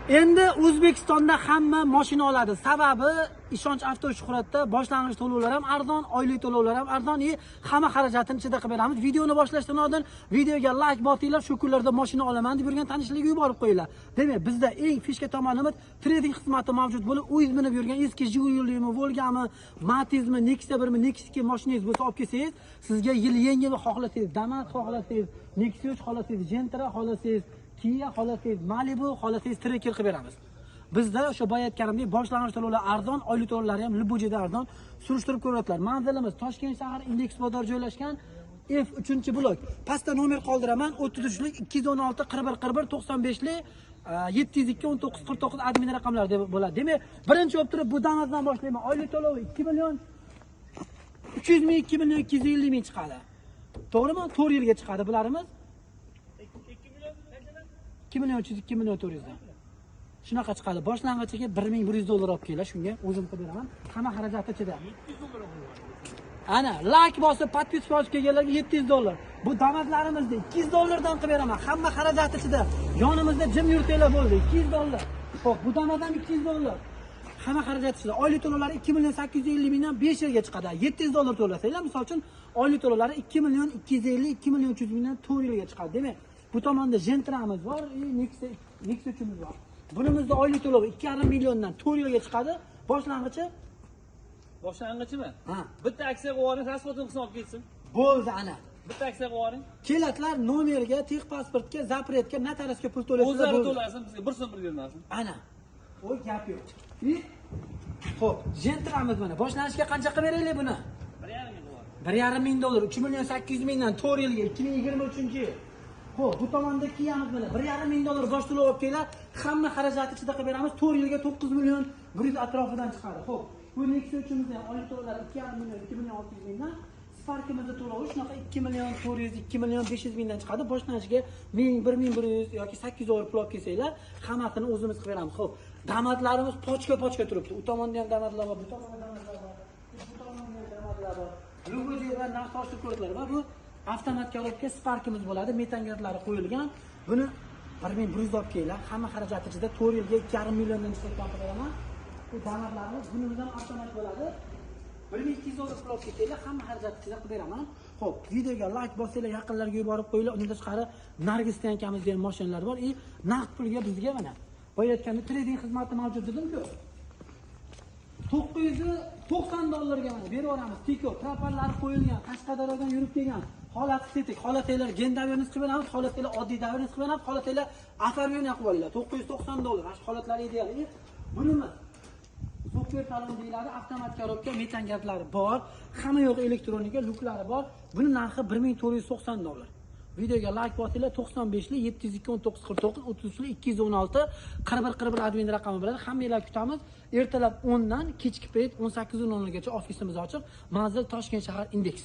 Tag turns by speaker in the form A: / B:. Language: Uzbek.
A: Endi O'zbekistonda hamma mashina oladi. Sababi Ishonch Avto Shuhratda boshlang'ich to'lovlar ham arzon, oylik to'lovlar ham arzon, hamma xarajatini ichida qilib beramiz. Videoni boshlashdan oldin videoga like bosinglar, shu kunlarda mashina olaman deb yurgan tanishlarga yuborib qo'yinglar. Demak, bizda eng fishka tomonimiz trading xizmati mavjud bo'lib, o'zingiz minib yurgan eski Jigulimi, Volgami, Matizmi, Nexia 1mi, Nexia 2 mashinangiz bo'lsa olib kelsangiz, sizga yengil xohlasangiz Damas, xohlasangiz Nexia 3, xohlasangiz Gentra, xohlasangiz Kia, xohlasangiz Malibu, xohlasangiz Tracker qilib beramiz. Bizda o'sha boya aytganimdek boshlang'ich to'lovlar arzon, oylik to'lovlari ham libujida arzon. Surishtirib ko'rasizlar. Manzilimiz Toshkent shahar Indeks bozor joylashgan F3-blok. Pastda nomer qoldiraman. 33lik 216 41 41 95lik 702 19 49 admin raqamlar deb bo'ladi. Demak, birinchi olib turib bu Damasdan boshlayman. Oylik to'lovi 2 million 300 ming, 2 million 250 ming chiqadi. To'g'rimi? 4 yilga chiqadi bularimiz. 2 million 300, 2 million 400 dan. Shunaqa chiqadi. Boshlang'ichiga 1100 dollar olib kelinglar, shunga o'zim qilib beraman. Hamma xarajati ichida. 700 dollar bo'lyapti. Ana, like bosib, podpiska olib kelganlarga 700 dollar. Bu damatlarimizda 200 dollardan qilib beraman. Hamma xarajati ichida. Yonimizda jim yurtinglar bo'ldi. 200 dollar. Xo'p, bu damatdan 200 dollar. Hamma xarajati ichida. Oylik to'lovlari 2 million 850 mingdan 5 yilga chiqadi. 700 dollar to'lasanglar, misol uchun oylik to'lovlari 2 million 250, 2 million 300 mingdan 4 yilga chiqadi. Demak, bu tomonda Gentra'miz bor, Nexia 3'imiz bor. Bunimizda oylik to'lovi 2,5 milliondan 4 yilga chiqadi.
B: Boshlang'ichimi? Ha. Bitta aksiya qo'ying, transportni qilib olib ketsin.
A: Bo'ldi ana.
B: Bitta aksiya qo'ying.
A: Kelatlar nomerga, texpasportga, zapretga, notariusga pul to'laysiz.
B: O'zlari to'lasin, bizga 1 so'm bermasin.
A: Ana. O'y gap yo'q. Xo'p, Gentra'miz mana. Boshlanishga qancha qilib beraylik buni? 1,5 ming dollar. 2 million 800 mingdan 4 yilga 2023-yil. Xo'p, bu tomonda Kia'miz mana 1,5 ming dollar bosh to'lov olib kelinglar. Hamma xarajatni ichida qilib beramiz. 4 yilga 9 million 100 atrofidan chiqadi. Xo'p, bu Nexia 3'imiz ham oylik to'lovlari 2,5 million 2 million 600 mingdan, Spark'imizda to'lovi shunaqa 2 million 400, 2 million 500 mingdan chiqadi. Boshlanishiga 1000, 1100 yoki 800 dollar pul olib kelsanglar, hammasini o'zimiz qilib beramiz. Xo'p, damatlarimiz pochka turibdi. U tomonda ham damatlar bor, bu tomonda damatlar bor. Bu tomonda ham damatlar bor. Luguji va narx oshib ko'rsatiladi va bu avtomat korobka Spark'imiz bo'ladi. Metangatlari qo'yilgan. Buni 1100 olib kelinglar. Hamma xarajati ichida 4 yilga 2,5 milliondan chiqib beraman. Bu damatlarimiz bunimiz ham avtomat bo'ladi. 1200 dollar pul olib kelinglar, hamma xarajatni ichida qilib beraman. Xo'p, videoga like bosinglar, yaqinlarga yuborib qo'yinglar. Undan tashqari Nargisdan akamizda ham mashinalar bor. Naqd pulga bizga mana boya aytganda trading xizmati mavjud dedim-ku. 990 dollarga mana berib yuboramiz. Tiko, trapallari qo'yilgan, Qashqadaryodan yurib kelgan. Holati tetik, holatlar gendaverni qilib beramiz, holatlar oddiy davrni qilib beramiz, holatlar afaryon qilib olinglar. 990 dollar. Mana holatlar ideal. Bunimiz super talon deyiladi, avtomat korobka, metangatlari bor, hamma yo'q elektronika, luklari bor. Buni narxi 1490 dollar. Videoga like bosinglar, 95lik 702 19 49 33lik 216 41 41 admin raqami bilan hammanglar kutamiz. Ertalab 10 dan kechki payt 18:00 gacha ofisimiz ochiq. Manzil Toshkent shahar Indeks.